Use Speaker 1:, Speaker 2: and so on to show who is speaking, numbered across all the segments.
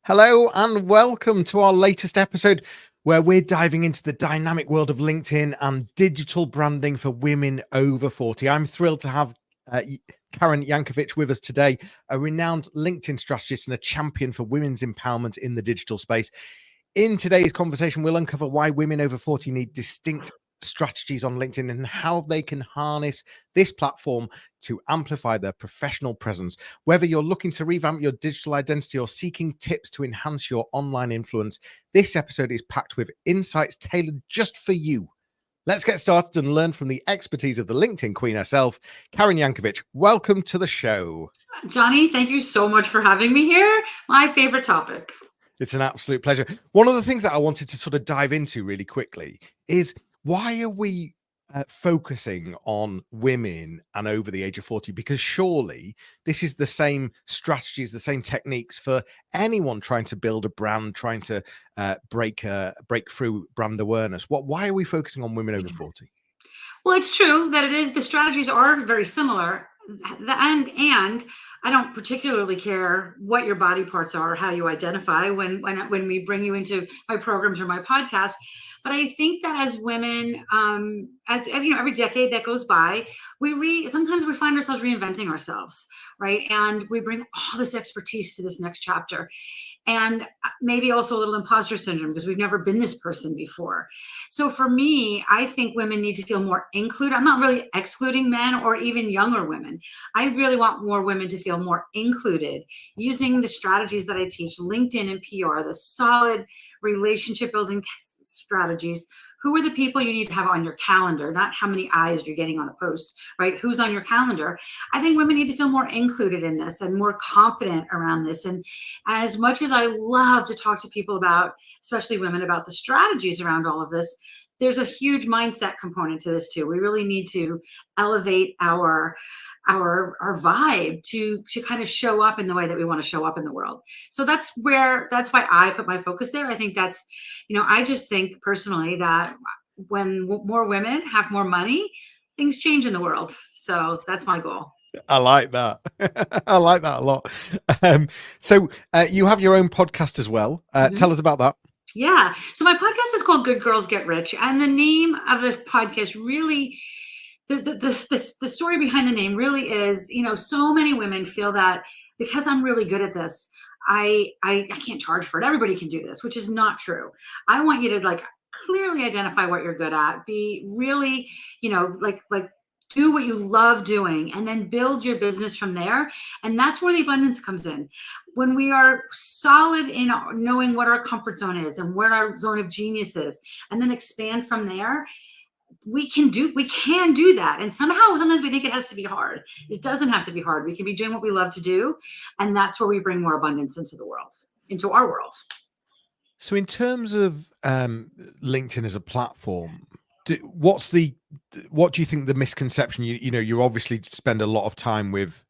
Speaker 1: Hello and welcome to our latest episode where we're diving into the dynamic world of LinkedIn and digital branding for women over 40. I'm thrilled to have Karen Yankovich with us today, a renowned LinkedIn strategist and a champion for women's empowerment in the digital space. In today's conversation, we'll uncover why women over 40 need distinct strategies on LinkedIn and how they can harness this platform to amplify their professional presence. Whether you're looking to revamp your digital identity or seeking tips to enhance your online influence, this episode is packed with insights tailored just for you. Let's get started and learn from the expertise of the LinkedIn queen herself, Karen Yankovich. Welcome to the show.
Speaker 2: Johnny, thank you so much for having me here. My favorite topic.
Speaker 1: It's an absolute pleasure. One of the things that I wanted to sort of dive into really quickly is why are we focusing on women and over the age of 40? Because surely this is the same strategies, the same techniques for anyone trying to build a brand, trying to break through brand awareness. Why are we focusing on women over 40?
Speaker 2: Well, it's true that it is. The strategies are very similar, and I don't particularly care what your body parts are or how you identify when we bring you into my programs or my podcast. But I think that as women, as you know, every decade that goes by, sometimes we find ourselves reinventing ourselves, right? And we bring all this expertise to this next chapter. And maybe also a little imposter syndrome because we've never been this person before. So for me, I think women need to feel more included. I'm not really excluding men or even younger women. I really want more women to feel more included using the strategies that I teach, LinkedIn and PR, the solid relationship building strategies. Who are the people you need to have on your calendar, not how many eyes you're getting on a post, right? Who's on your calendar? I think women need to feel more included in this and more confident around this. And as much as I love to talk to people about, especially women, about the strategies around all of this, there's a huge mindset component to this too. We really need to elevate our vibe to kind of show up in the way that we want to show up in the world. So that's why I put my focus there. I think that's, I just think personally that when more women have more money, things change in the world. So that's my goal.
Speaker 1: I like that. I like that a lot. So you have your own podcast as well. Tell us about that.
Speaker 2: Yeah. So my podcast is called Good Girls Get Rich. And the name of the podcast really, the story behind the name really is, so many women feel that because I'm really good at this, I can't charge for it. Everybody can do this, which is not true. I want you to clearly identify what you're good at, be really, do what you love doing and then build your business from there. And that's where the abundance comes in. When we are solid in knowing what our comfort zone is and where our zone of genius is, and then expand from there, we can do that. And sometimes we think it has to be hard. It doesn't have to be hard. We can be doing what we love to do. And that's where we bring more abundance into the world, into our world.
Speaker 1: So in terms of LinkedIn as a platform, what do you think the misconception, you obviously spend a lot of time with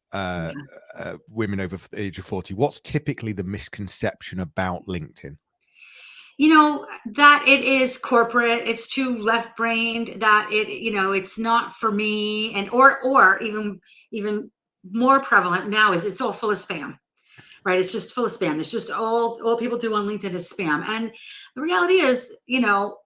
Speaker 1: women over the age of 40. What's typically the misconception about LinkedIn?
Speaker 2: That it is corporate, it's too left-brained, that it's not for me, and or even more prevalent now is it's all full of spam, right? It's just full of spam. It's just all people do on LinkedIn is spam. And the reality is,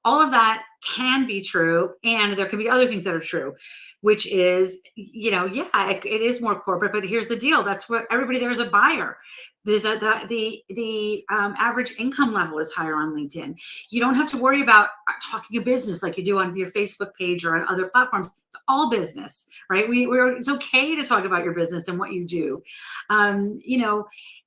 Speaker 2: all of that can be true, and there can be other things that are true, which is, it is more corporate, but here's the deal. That's what everybody there is a buyer. There's the average income level is higher on LinkedIn. You don't have to worry about talking a business like you do on your Facebook page or on other platforms. It's all business, right? It's okay to talk about your business and what you do.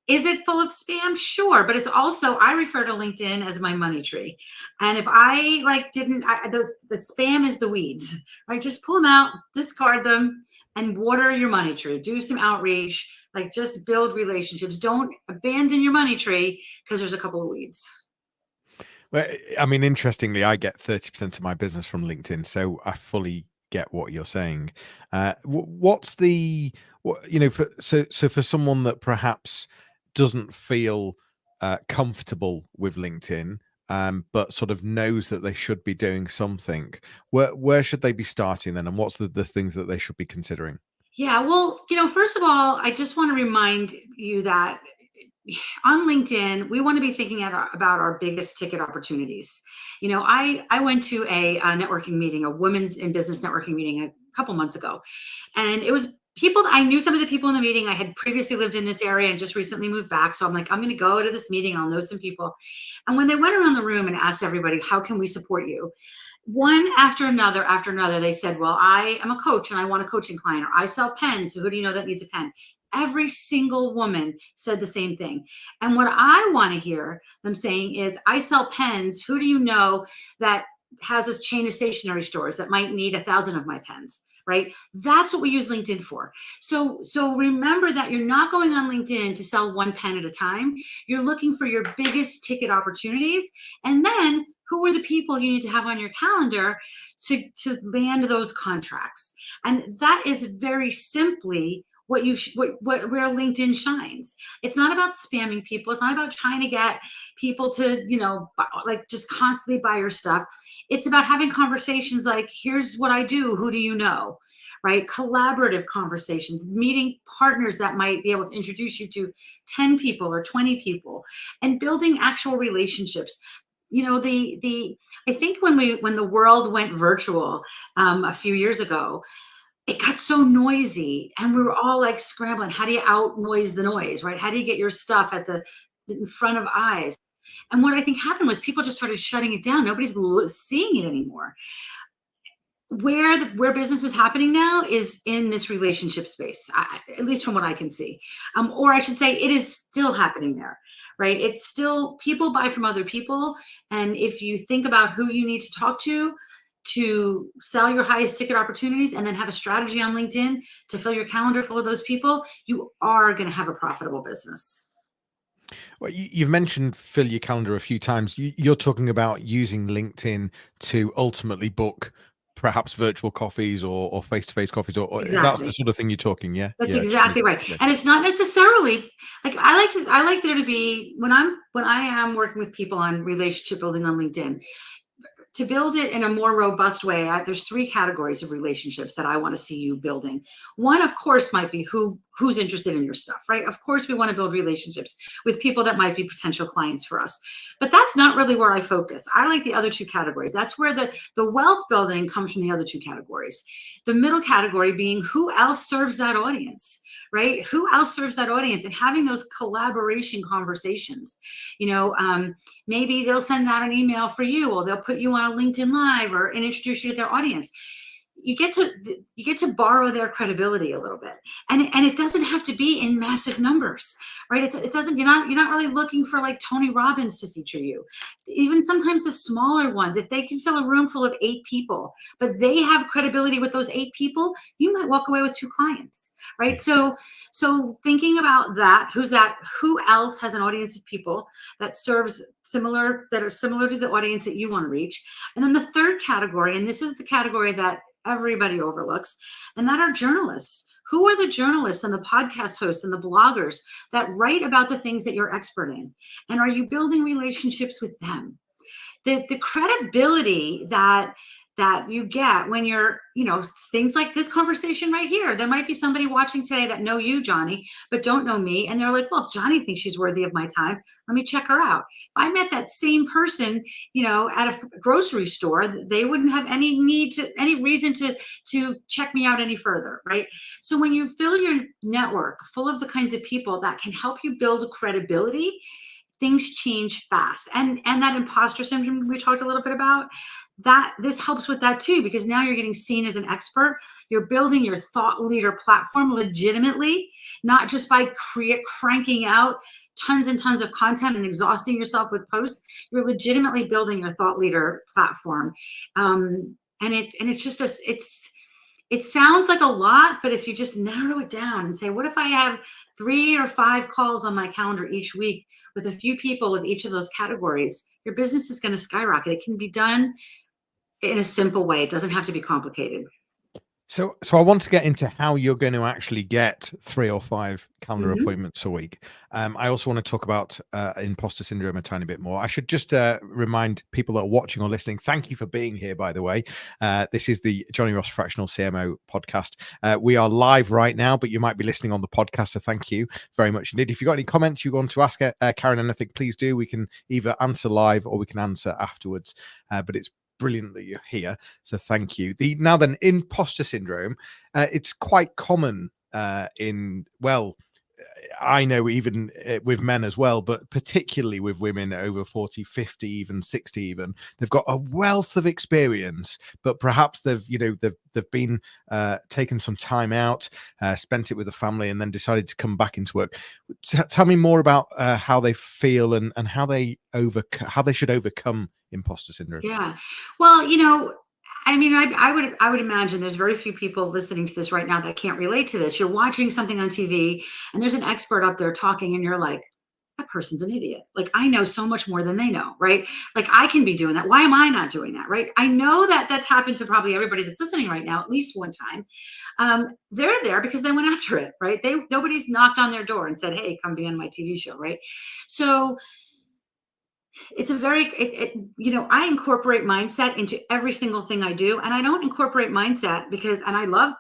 Speaker 2: Is it full of spam? Sure. But it's also, I refer to LinkedIn as my money tree. And if I the spam is the weeds, right? Just pull them out, discard them, and water your money tree. Do some outreach, just build relationships. Don't abandon your money tree because there's a couple of weeds.
Speaker 1: Well, I mean, interestingly, I get 30% of my business from LinkedIn. So I fully get what you're saying. For someone that perhaps doesn't feel comfortable with LinkedIn, but sort of knows that they should be doing something, where should they be starting then? And what's the things that they should be considering?
Speaker 2: Yeah, well, first of all, I just want to remind you that on LinkedIn, we want to be thinking about our biggest ticket opportunities. I went to a networking meeting, a women's in business networking meeting a couple months ago, and it was people. I knew some of the people in the meeting. I had previously lived in this area and just recently moved back, so I'm like, I'm going to go to this meeting. I'll know some people. And when they went around the room and asked everybody, how can we support you? One after another, they said, well, I am a coach and I want a coaching client, or I sell pens. So who do you know that needs a pen? Every single woman said the same thing. And what I want to hear them saying is, I sell pens. Who do you know that has a chain of stationery stores that might need 1,000 of my pens? Right? That's what we use LinkedIn for. So remember that you're not going on LinkedIn to sell one pen at a time. You're looking for your biggest ticket opportunities. And then who are the people you need to have on your calendar to land those contracts? And that is very simply where LinkedIn shines. It's not about spamming people. It's not about trying to get people to, like just constantly buy your stuff. It's about having conversations like, here's what I do. Who do you know? Right? Collaborative conversations, meeting partners that might be able to introduce you to 10 people or 20 people, and building actual relationships. I think when the world went virtual a few years ago, it got so noisy and we were all like scrambling. How do you out noise the noise, right? How do you get your stuff in front of eyes? And what I think happened was people just started shutting it down. Nobody's seeing it anymore. Where business is happening now is in this relationship space, at least from what I can see. Or I should say, it is still happening there, right? It's still, people buy from other people. And if you think about who you need to talk to sell your highest ticket opportunities, and then have a strategy on LinkedIn to fill your calendar full of those people, you are going to have a profitable business.
Speaker 1: Well, you've mentioned fill your calendar a few times. You're talking about using LinkedIn to ultimately book perhaps virtual coffees or face-to-face coffees, or that's the
Speaker 2: Exactly.
Speaker 1: sort of thing you're talking, yeah?
Speaker 2: That's
Speaker 1: Yeah, just
Speaker 2: exactly right. And it's not necessarily like, I like there to be, when I am working with people on relationship building on LinkedIn, to build it in a more robust way, there's 3 categories of relationships that I want to see you building. One, of course, might be who's interested in your stuff, right? Of course, we want to build relationships with people that might be potential clients for us. But that's not really where I focus. I like the other 2 categories. That's where the wealth building comes from, the other 2 categories. The middle category being, who else serves that audience, right? Who else serves that audience, and having those collaboration conversations. Maybe they'll send out an email for you, or they'll put you on a LinkedIn Live and introduce you to their audience. You get to borrow their credibility a little bit, and it doesn't have to be in massive numbers, right? It doesn't. You're not really looking for like Tony Robbins to feature you. Even sometimes the smaller ones, if they can fill a room full of 8 people, but they have credibility with those 8 people, you might walk away with 2 clients, right? So thinking about that, who else has an audience of people that are similar to the audience that you want to reach. And then the third category, and this is the category that everybody overlooks, and that are journalists. Who are the journalists and the podcast hosts and the bloggers that write about the things that you're expert in? And are you building relationships with them? The credibility that you get when you're, things like this conversation right here. There might be somebody watching today that know you, Johnny, but don't know me. And they're like, well, if Johnny thinks she's worthy of my time, let me check her out. If I met that same person, at a grocery store, they wouldn't have any reason to check me out any further, right? So when you fill your network full of the kinds of people that can help you build credibility, things change fast. And that imposter syndrome we talked a little bit about, that this helps with that too, because now you're getting seen as an expert. You're building your thought leader platform legitimately, not just by cranking out tons and tons of content and exhausting yourself with posts. You're legitimately building your thought leader platform. And it's just it sounds like a lot, but if you just narrow it down and say, what if I have 3 or 5 calls on my calendar each week with a few people in each of those categories, your business is going to skyrocket. It can be done in a simple way. It doesn't have to be complicated.
Speaker 1: So I want to get into how you're going to actually get 3 or 5 calendar
Speaker 2: Mhm.
Speaker 1: appointments a week. I also want to talk about imposter syndrome a tiny bit more. I should just remind people that are watching or listening, thank you for being here, by the way. This is the Johnny Ross Fractional CMO podcast. We are live right now, but you might be listening on the podcast, so thank you very much indeed. If you've got any comments you want to ask Karen anything, please do. We can either answer live or we can answer afterwards, but it's brilliant that you're here, so thank you. Now then, imposter syndrome, it's quite common in, well, I know even with men as well, but particularly with women over 40, 50, even 60, even they've got a wealth of experience, but perhaps they've been taken some time out, spent it with the family, and then decided to come back into work. Tell me more about how they feel and how they should overcome imposter syndrome.
Speaker 2: Yeah. Well, I mean, I would imagine there's very few people listening to this right now that can't relate to this. You're watching something on TV and there's an expert up there talking and you're like, that person's an idiot. Like I know so much more than they know, right? Like I can be doing that. Why am I not doing that, right? I know that that's happened to probably everybody that's listening right now at least one time. They're there because they went after it, right? Nobody's knocked on their door and said, "Hey, come be on my TV show," right? So it's a very I incorporate mindset into every single thing I do, and I don't incorporate mindset because, and I love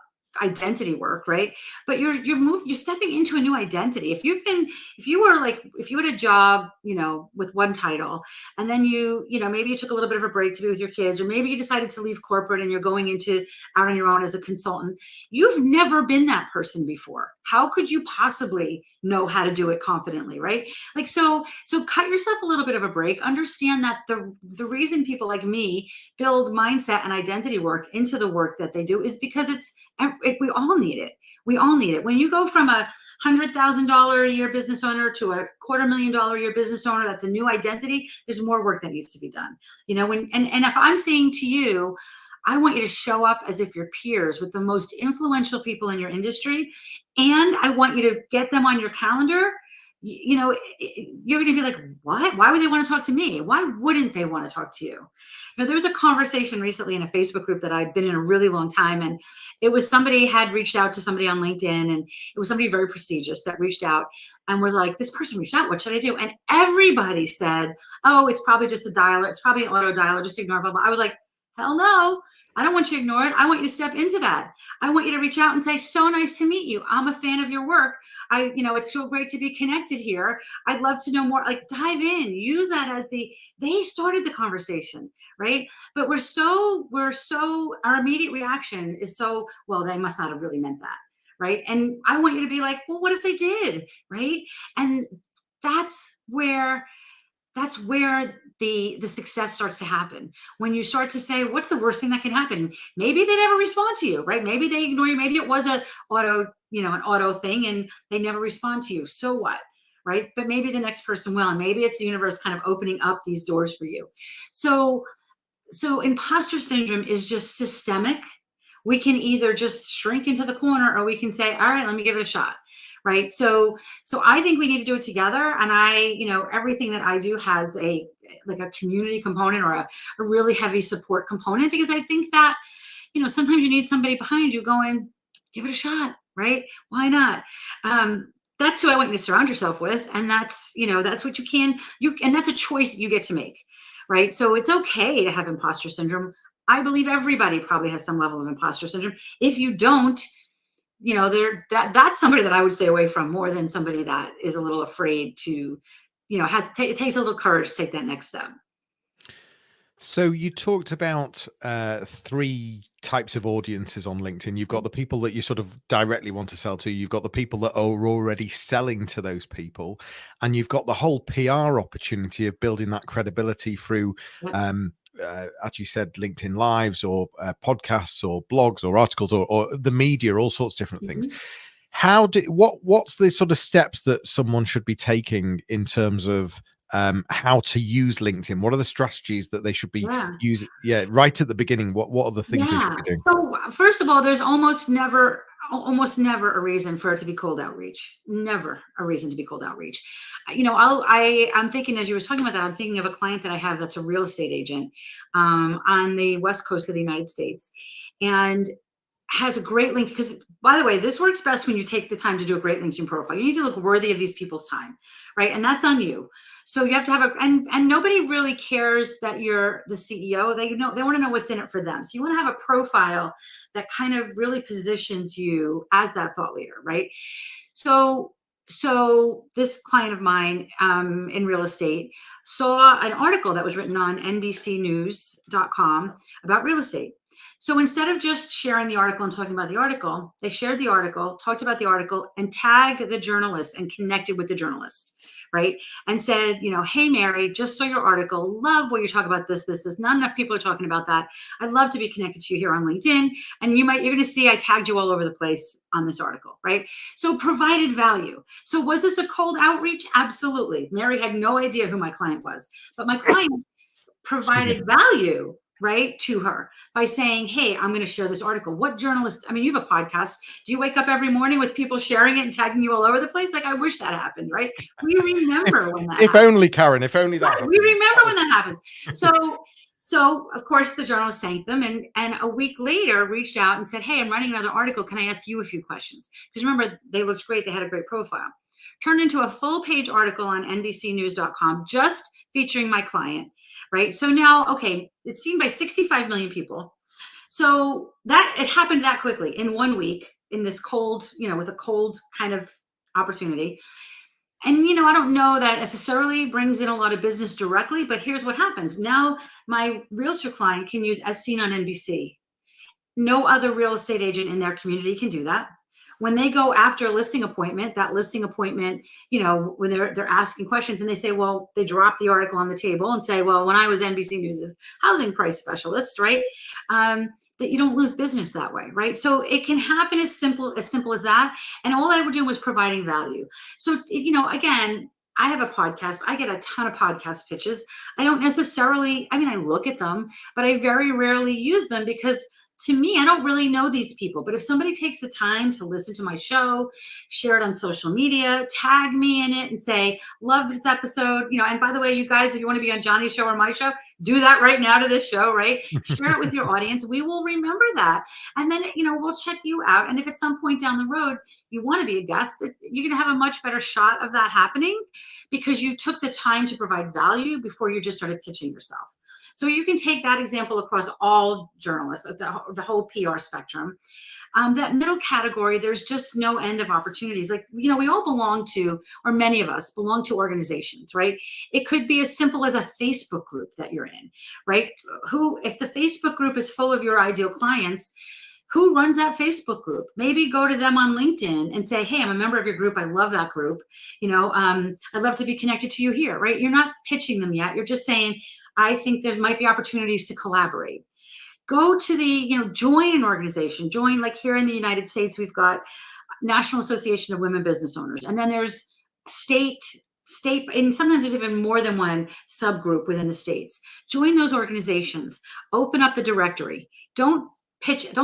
Speaker 2: identity work, right? But you're stepping into a new identity. If you had a job, with one title, and then maybe you took a little bit of a break to be with your kids, or maybe you decided to leave corporate and you're going into out on your own as a consultant. You've never been that person before. How could you possibly know how to do it confidently, right? Like, so cut yourself a little bit of a break. Understand that the reason people like me build mindset and identity work into the work that they do is because we all need it. We all need it. When you go from a $100,000 a year business owner to a $250,000 a year business owner, that's a new identity. There's more work that needs to be done. And if I'm saying to you, I want you to show up as if you're peers with the most influential people in your industry, and I want you to get them on your calendar. You're going to be like, what? Why would they want to talk to me? Why wouldn't they want to talk to you? There was a conversation recently in a Facebook group that I've been in a really long time. And it was somebody had reached out to somebody on LinkedIn, and it was somebody very prestigious that reached out and was like, this person reached out. What should I do? And everybody said, oh, it's probably just a dialer. It's probably an auto dialer. Just ignore blah, blah. I was like, hell no. I don't want you to ignore it. I want you to step into that. I want you to reach out and say, so nice to meet you. I'm a fan of your work. It's so great to be connected here. I'd love to know more. Like, dive in, use that as they started the conversation, right? But our immediate reaction is so, well, they must not have really meant that, right? And I want you to be like, well, what if they did, right? And that's where the success starts to happen. When you start to say, what's the worst thing that can happen? Maybe they never respond to you, right? Maybe they ignore you. Maybe it was an auto thing and they never respond to you. So what? Right? But maybe the next person will, and maybe it's the universe kind of opening up these doors for you. So imposter syndrome is just systemic. We can either just shrink into the corner, or we can say, all right, let me give it a shot. Right. So I think we need to do it together. And everything that I do has a community component, or a really heavy support component, because I think that, sometimes you need somebody behind you going, give it a shot. Right. Why not? That's who I want you to surround yourself with. And that's what and that's a choice you get to make. Right. So it's okay to have imposter syndrome. I believe everybody probably has some level of imposter syndrome. If you don't, that's somebody that I would stay away from more than somebody that is a little afraid to, it takes a little courage to take that next step.
Speaker 1: So you talked about 3 types of audiences on LinkedIn. You've got the people that you sort of directly want to sell to. You've got the people that are already selling to those people, and you've got the whole PR opportunity of building that credibility through,
Speaker 2: Yep.
Speaker 1: as you said, LinkedIn Lives, or podcasts, or blogs, or articles, or the media, all sorts of different things. What's the sort of steps that someone should be taking in terms of how to use LinkedIn? What are the strategies that they should be using? Yeah, right at the beginning. What are the things they should be doing?
Speaker 2: So first of all, there's almost never a reason for it to be cold outreach. Never a reason to be cold outreach. I'm thinking, as you were talking about that, I'm thinking of a client that I have that's a real estate agent on the West Coast of the United States. And has a great link, because by the way, this works best when you take the time to do a great LinkedIn profile. You need to look worthy of these people's time, right? And that's on you. So you have to have and nobody really cares that you're the CEO. They want to know what's in it for them. So you want to have a profile that kind of really positions you as that thought leader, right? So this client of mine in real estate saw an article that was written on NBCnews.com about real estate. So instead of just sharing the article and talking about the article, they shared the article, talked about the article, and tagged the journalist and connected with the journalist, right? And said, hey, Mary, just saw your article. Love what you talk about this. Not enough people are talking about that. I'd love to be connected to you here on LinkedIn. And you're going to see I tagged you all over the place on this article, right? So provided value. So was this a cold outreach? Absolutely. Mary had no idea who my client was, but my client provided value, right, to her by saying, hey, I'm going to share this article. What journalist, I mean, you have a podcast. Do you wake up every morning with people sharing it and tagging you all over the place? Like, I wish that happened, right? We remember when that
Speaker 1: If
Speaker 2: happens.
Speaker 1: only, Karen, if only that happened.
Speaker 2: We remember when that happens. So of course the journalist thanked them, and a week later reached out and said, hey, I'm writing another article. Can I ask you a few questions? Because remember, they looked great. They had a great profile. Turned into a full page article on NBCnews.com, just featuring my client, right? So now, okay, it's seen by 65 million people. So that it happened that quickly in 1 week, in this cold, with a cold kind of opportunity. And, I don't know that necessarily brings in a lot of business directly, but here's what happens. Now my realtor client can use as seen on NBC. No other real estate agent in their community can do that. When they go after a listing appointment, that listing appointment, when they're asking questions, and they say, well, they drop the article on the table and say, well, when I was NBC News' housing price specialist, right? That you don't lose business that way, right? So it can happen as simple as that. And all I would do was providing value. So, again, I have a podcast. I get a ton of podcast pitches. I don't necessarily, I look at them, but I very rarely use them because to me, I don't really know these people. But if somebody takes the time to listen to my show, share it on social media, tag me in it and say, love this episode, and by the way, you guys, if you want to be on Johnny's show or my show, do that right now to this show, right? Share it with your audience. We will remember that. And then, we'll check you out. And if at some point down the road, you want to be a guest, you're going to have a much better shot of that happening because you took the time to provide value before you just started pitching yourself. So you can take that example across all journalists, the whole PR spectrum. That middle category, there's just no end of opportunities. Like, we all belong to, or many of us belong to organizations, right? It could be as simple as a Facebook group that you're in, right? If the Facebook group is full of your ideal clients, who runs that Facebook group? Maybe go to them on LinkedIn and say, hey, I'm a member of your group. I love that group. I'd love to be connected to you here, right? You're not pitching them yet. You're just saying, I think there might be opportunities to collaborate. Go to the, join an organization. Join, like here in the United States, we've got National Association of Women Business Owners. And then there's state, and sometimes there's even more than one subgroup within the states. Join those organizations. Open up the directory. Don't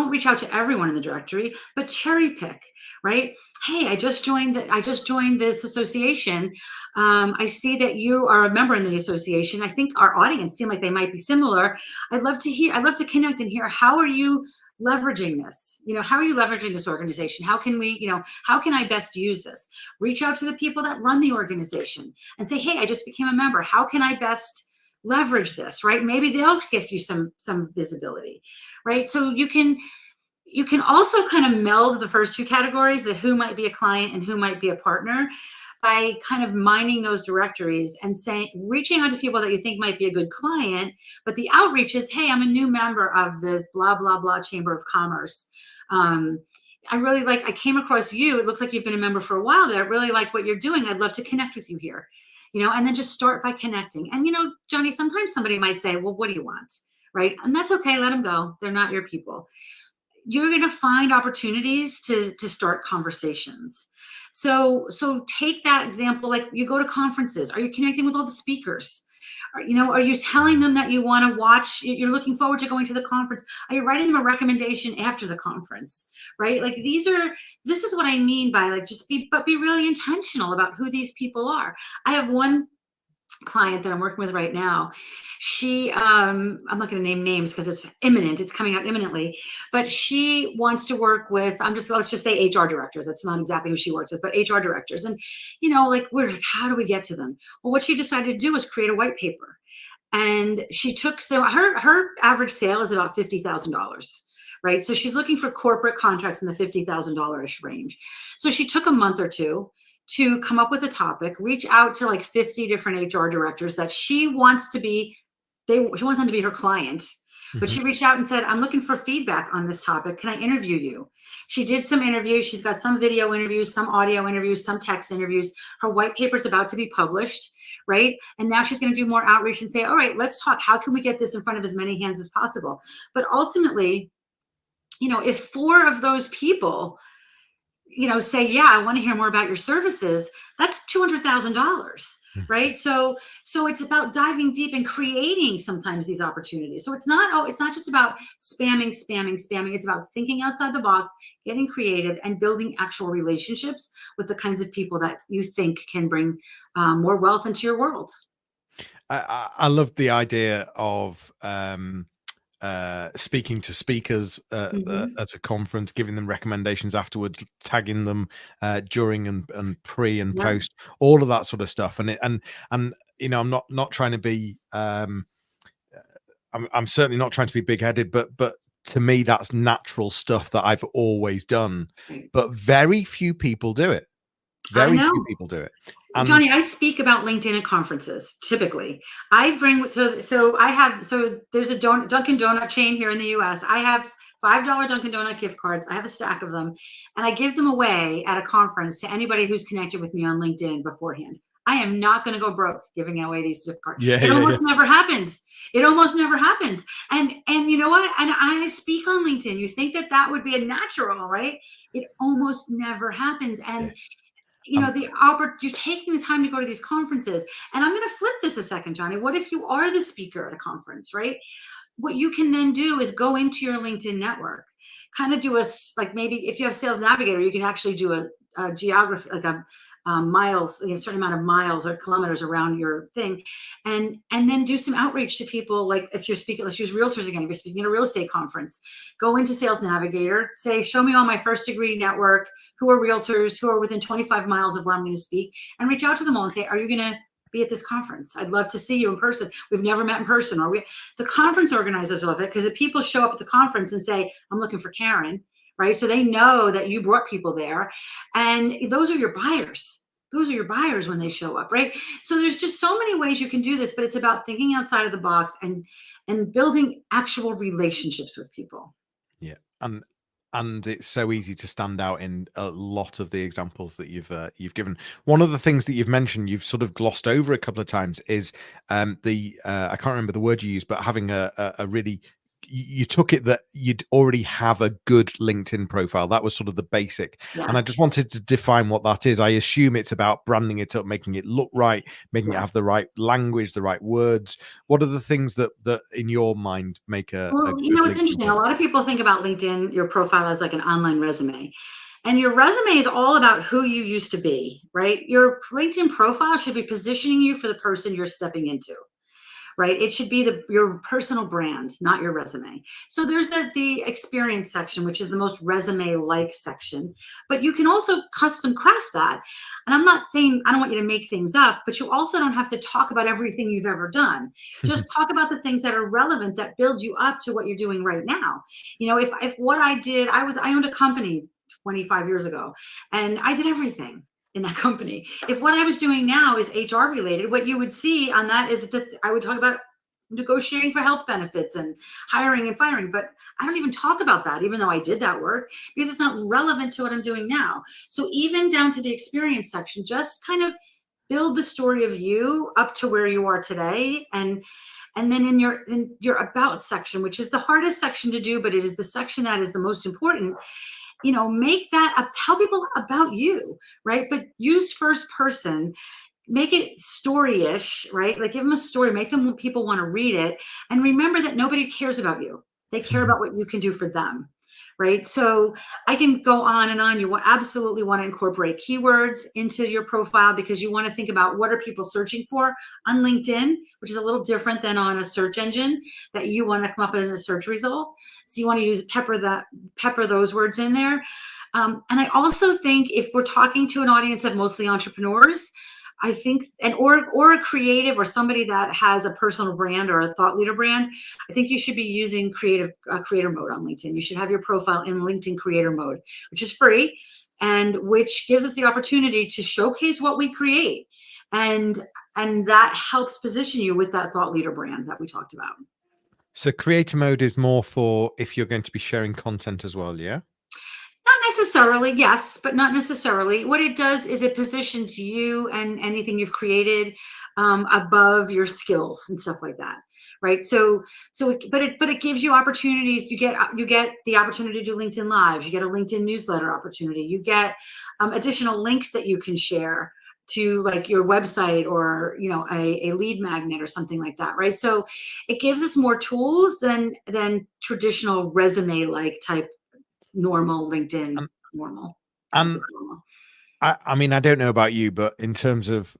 Speaker 2: reach out to everyone in the directory, but cherry pick, right? Hey, I just joined this association. I see that you are a member in the association. I think our audience seem like they might be similar. I'd love to connect and hear, how are you leveraging this? How are you leveraging this organization? How can we, how can I best use this? Reach out to the people that run the organization and say, hey, I just became a member. How can I best leverage this, right? Maybe they'll get you some visibility, right? So you can also kind of meld the first two categories, the who might be a client and who might be a partner, by kind of mining those directories and reaching out to people that you think might be a good client, but the outreach is, hey, I'm a new member of this blah, blah, blah Chamber of Commerce. I came across you. It looks like you've been a member for a while there. I really like what you're doing. I'd love to connect with you here. And then just start by connecting. And, Johnny, sometimes somebody might say, well, what do you want? Right. And that's okay. Let them go. They're not your people. You're going to find opportunities to start conversations. So take that example. Like, you go to conferences. Are you connecting with all the speakers? Are you telling them that you want to watch, you're looking forward to going to the conference? Are you writing them a recommendation after the conference, right? Like, this is what I mean by, like, be really intentional about who these people are. I have one client that I'm working with right now, she I'm not going to name names because it's imminent, it's coming out imminently, but she wants to work with, let's just say HR directors. That's not exactly who she works with, but HR directors. And like, we're like, how do we get to them? Well, what she decided to do was create a white paper. And she took, so her average sale is about $50,000, right? So she's looking for corporate contracts in the $50,000-ish range. So she took a month or two to come up with a topic, reach out to like 50 different HR directors that she wants to be, she wants them to be her client. But she reached out and said, I'm looking for feedback on this topic. Can I interview you? She did some interviews. She's got some video interviews, some audio interviews, some text interviews. Her white paper is about to be published, right? And now she's going to do more outreach and say, all right, let's talk. How can we get this in front of as many hands as possible? But ultimately, if 4 of those people say, yeah, I want to hear more about your services, that's $200,000, right? So it's about diving deep and creating sometimes these opportunities. So it's not just about spamming. It's about thinking outside the box, getting creative, and building actual relationships with the kinds of people that you think can bring more wealth into your world.
Speaker 1: I love the idea of speaking to speakers at a conference, giving them recommendations afterwards, tagging them during and pre and post, all of that sort of stuff. And I'm not trying to be I'm certainly not trying to be big-headed, but to me that's natural stuff that I've always done. But very few people do it. Very few people do it.
Speaker 2: And Johnny, I speak about LinkedIn at conferences. Typically, I bring there's a Dunkin' Donut chain here in the U.S. I have $5 Dunkin' Donut gift cards. I have a stack of them, and I give them away at a conference to anybody who's connected with me on LinkedIn beforehand. I am not going to go broke giving away these gift cards. It almost never happens. It almost never happens. And you know what? And I speak on LinkedIn. You think that would be a natural, right? It almost never happens. And you're taking the time to go to these conferences. And I'm going to flip this a second, Johnny. What if you are the speaker at a conference, right? What you can then do is go into your LinkedIn network, kind of do maybe if you have Sales Navigator, you can actually do a geography, like a miles, a certain amount of miles or kilometers around your thing, and then do some outreach to people. Like if you're speaking, let's use realtors again. If you're speaking at a real estate conference, go into Sales Navigator, say, show me all my first degree network, who are realtors, who are within 25 miles of where I'm going to speak, and reach out to them all and say, are you going to be at this conference? I'd love to see you in person. We've never met in person. The conference organizers love it because the people show up at the conference and say, I'm looking for Karen. Right. So they know that you brought people there, and those are your buyers. Those are your buyers when they show up. Right. So there's just so many ways you can do this, but it's about thinking outside of the box and building actual relationships with people.
Speaker 1: Yeah. And it's so easy to stand out in a lot of the examples that you've given. One of the things that you've mentioned, you've sort of glossed over a couple of times, is I can't remember the word you used, but having a really, you took it that you'd already have a good LinkedIn profile. That was sort of the basic.
Speaker 2: Yeah.
Speaker 1: And I just wanted to define what that is. I assume it's about branding it up, making it look right, making it have the right language, the right words. What are the things that in your mind make a
Speaker 2: it's interesting. A lot of people think about LinkedIn, your profile, as like an online resume. And your resume is all about who you used to be, right? Your LinkedIn profile should be positioning you for the person you're stepping into. Right? It should be your personal brand, not your resume. So there's the experience section, which is the most resume-like section, but you can also custom craft that. And I'm not saying, I don't want you to make things up, but you also don't have to talk about everything you've ever done. Just talk about the things that are relevant, that build you up to what you're doing right now. If what I did, I owned a company 25 years ago, and I did everything in that company. If what I was doing now is HR related, what you would see on that is that I would talk about negotiating for health benefits and hiring and firing, but I don't even talk about that, even though I did that work, because it's not relevant to what I'm doing now. So even down to the experience section, just kind of build the story of you up to where you are today. And then in your about section, which is the hardest section to do, but it is the section that is the most important, make that up, tell people about you, right? But use first person, make it story-ish, right? Like give them a story, make people want to read it. And remember that nobody cares about you. They care about what you can do for them. right? So I can go on and on. You absolutely want to incorporate keywords into your profile because you want to think about what are people searching for on LinkedIn, which is a little different than on a search engine that you want to come up in a search result. So you want to use pepper those words in there. And I also think if we're talking to an audience of mostly entrepreneurs, I think, or a creative or somebody that has a personal brand or a thought leader brand, I think you should be using creator mode on LinkedIn. You should have your profile in LinkedIn creator mode, which is free and which gives us the opportunity to showcase what we create. And that helps position you with that thought leader brand that we talked about.
Speaker 1: So creator mode is more for if you're going to be sharing content as well, yeah?
Speaker 2: Not necessarily, yes, but not necessarily. What it does is it positions you and anything you've created above your skills and stuff like that, right? But it gives you opportunities. You get the opportunity to do LinkedIn Lives. You get a LinkedIn newsletter opportunity. You get additional links that you can share to like your website or a lead magnet or something like that, right? So it gives us more tools than traditional resume like type normal LinkedIn
Speaker 1: And,
Speaker 2: normal.
Speaker 1: and
Speaker 2: Normal.
Speaker 1: I mean, I don't know about you, but in terms of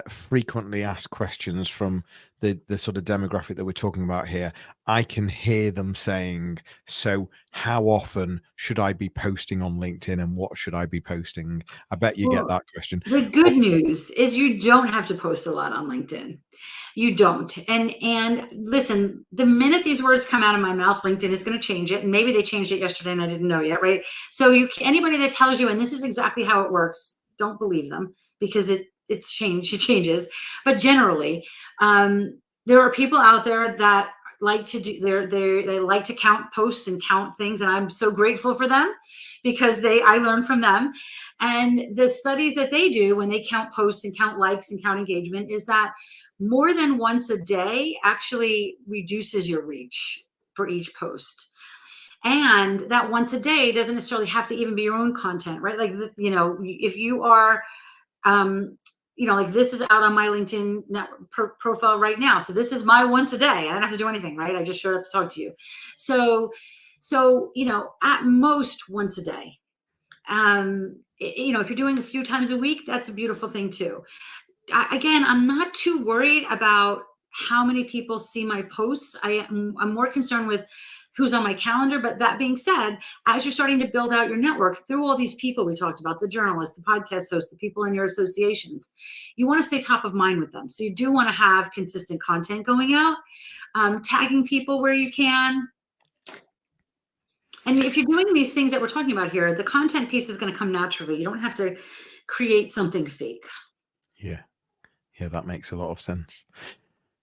Speaker 1: frequently asked questions from the sort of demographic that we're talking about here, I can hear them saying, so how often should I be posting on LinkedIn and what should I be posting? I bet you get
Speaker 2: Well,
Speaker 1: that question.
Speaker 2: the good news is you don't have to post a lot on LinkedIn. You don't. And listen, the minute these words come out of my mouth, LinkedIn is going to change it. And maybe they changed it yesterday and I didn't know yet, right? So anybody that tells you, and this is exactly how it works, don't believe them because it's changed, it changes. But generally, there are people out there that like to do they like to count posts and count things, and I'm so grateful for them because I learn from them. And the studies that they do when they count posts and count likes and count engagement is that more than once a day actually reduces your reach for each post. And that once a day doesn't necessarily have to even be your own content, right? Like, if you are, like this is out on my LinkedIn profile right now. So this is my once a day. I don't have to do anything, right? I just showed up to talk to you. So, at most once a day. If you're doing a few times a week, that's a beautiful thing too. Again, I'm not too worried about how many people see my posts. I'm more concerned with who's on my calendar. But that being said, as you're starting to build out your network through all these people we talked about, the journalists, the podcast hosts, the people in your associations, you want to stay top of mind with them. So you do want to have consistent content going out, tagging people where you can. And if you're doing these things that we're talking about here, the content piece is going to come naturally. You don't have to create something fake.
Speaker 1: Yeah. Yeah, that makes a lot of sense.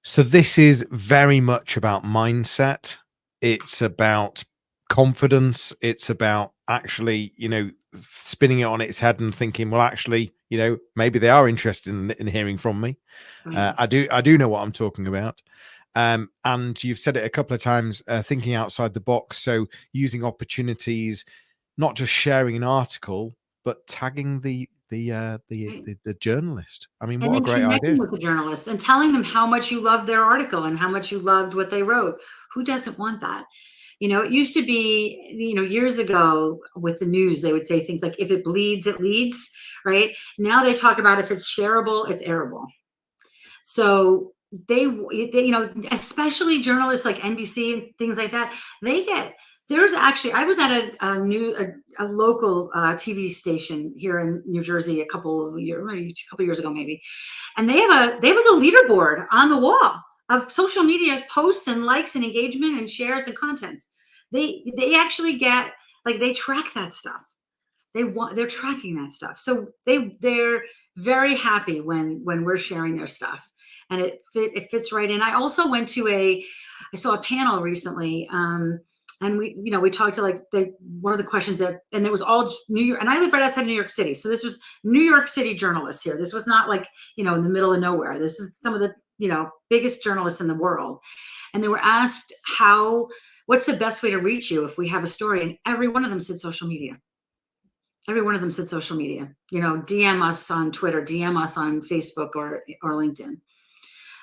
Speaker 1: So this is very much about mindset. It's about confidence. It's about actually, spinning it on its head and thinking, well, actually, maybe they are interested in hearing from me.
Speaker 2: Right.
Speaker 1: I do know what I'm talking about. And you've said it a couple of times, thinking outside the box. So using opportunities, not just sharing an article, but tagging the journalist. I mean,
Speaker 2: And
Speaker 1: what a
Speaker 2: then
Speaker 1: great
Speaker 2: connecting
Speaker 1: idea.
Speaker 2: with the journalist and telling them how much you loved their article and how much you loved what they wrote. Who doesn't want that? It used to be, years ago with the news, they would say things like, if it bleeds, it leads, right? Now they talk about if it's shareable, it's airable. So they especially journalists like NBC and things like that, I was at a local TV station here in New Jersey a couple of years ago, maybe. And they have like a leaderboard on the wall of social media posts and likes and engagement and shares and contents. They actually get, like, they track that stuff. They're tracking that stuff. So they're very happy when we're sharing their stuff, and it fits right in. I also I saw a panel recently, and we talked to one of the questions and it was all New York, and I live right outside New York City. So this was New York City journalists here. This was not like, in the middle of nowhere. This is some of the, biggest journalists in the world. And they were asked what's the best way to reach you if we have a story? And every one of them said social media. Every one of them said social media, DM us on Twitter, DM us on Facebook or LinkedIn.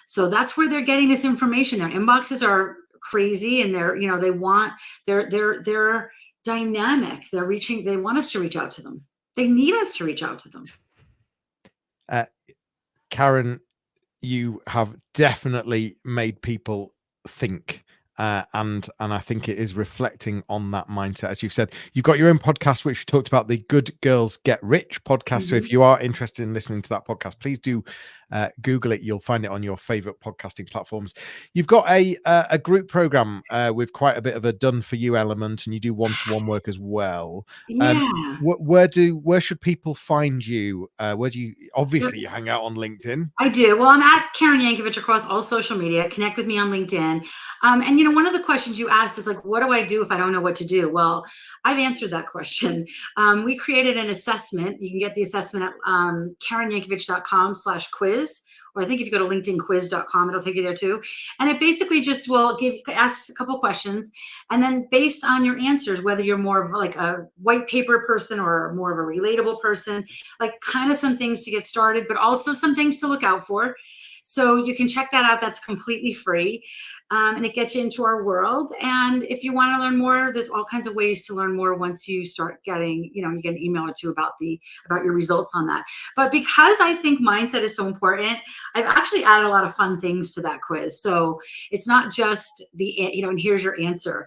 Speaker 2: So that's where they're getting this information. Their inboxes are crazy, and they're dynamic. They want us to reach out to them. They need us to reach out to them.
Speaker 1: Karen, you have definitely made people think. And I think it is reflecting on that mindset. As you've said, you've got your own podcast, which you talked about, the Good Girls Get Rich podcast. So if you are interested in listening to that podcast, please do Google it. You'll find it on your favorite podcasting platforms. You've got a group program with quite a bit of a done for you element, and you do one-to-one work as well.
Speaker 2: Yeah.
Speaker 1: Where should people find you? Where do you, obviously you hang out on LinkedIn?
Speaker 2: I do. Well, I'm at Karen Yankovich across all social media. Connect with me on LinkedIn. And one of the questions you asked is like, what do I do if I don't know what to do? Well, I've answered that question. We created an assessment. You can get the assessment at karenyankovich.com/quiz. Or I think if you go to linkedinquiz.com, it'll take you there too. And it basically just will ask a couple questions. And then based on your answers, whether you're more of like a white paper person or more of a relatable person, like kind of some things to get started, but also some things to look out for. So you can check that out. That's completely free. And it gets you into our world. And if you want to learn more, there's all kinds of ways to learn more once you start getting, you get an email or two about your results on that. But because I think mindset is so important, I've actually added a lot of fun things to that quiz. So it's not just and here's your answer.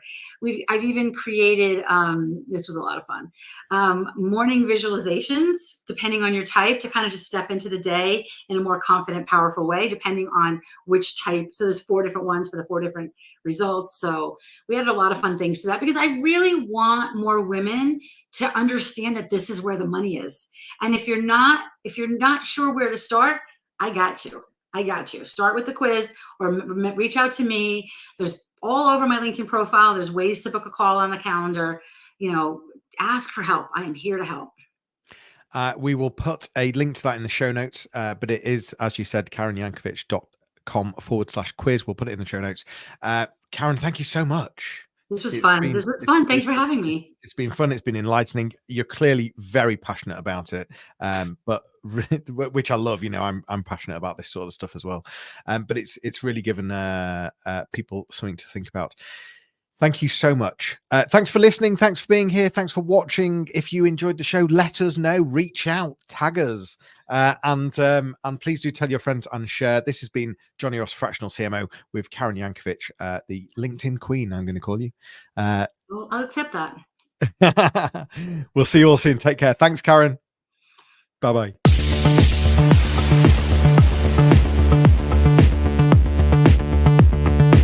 Speaker 2: I've even created, this was a lot of fun, morning visualizations, depending on your type, to kind of just step into the day in a more confident, powerful way, depending on which type. So there's 4 different ones for the 4 different results. So we had a lot of fun things to that, because I really want more women to understand that this is where the money is. And if you're not sure where to start, I got you. Start with the quiz or reach out to me. There's all over my LinkedIn profile. There's ways to book a call on the calendar. Ask for help. I am here to help.
Speaker 1: We will put a link to that in the show notes, but it is, as you said, karenyankovich.com/quiz. We'll put it in the show notes. Karen, thank you so much.
Speaker 2: This was fun. This was fun. Thanks for having me.
Speaker 1: It's been fun. It's been enlightening. You're clearly very passionate about it, but which I love. I'm passionate about this sort of stuff as well. But it's really given people something to think about. Thank you so much. Thanks for listening. Thanks for being here. Thanks for watching. If you enjoyed the show, let us know. Reach out, tag us, and please do tell your friends and share. This has been Johnny Ross, Fractional CMO, with Karen Yankovich, the LinkedIn Queen, I'm going to call you.
Speaker 2: Well, I'll accept that.
Speaker 1: We'll see you all soon. Take care. Thanks, Karen. Bye-bye.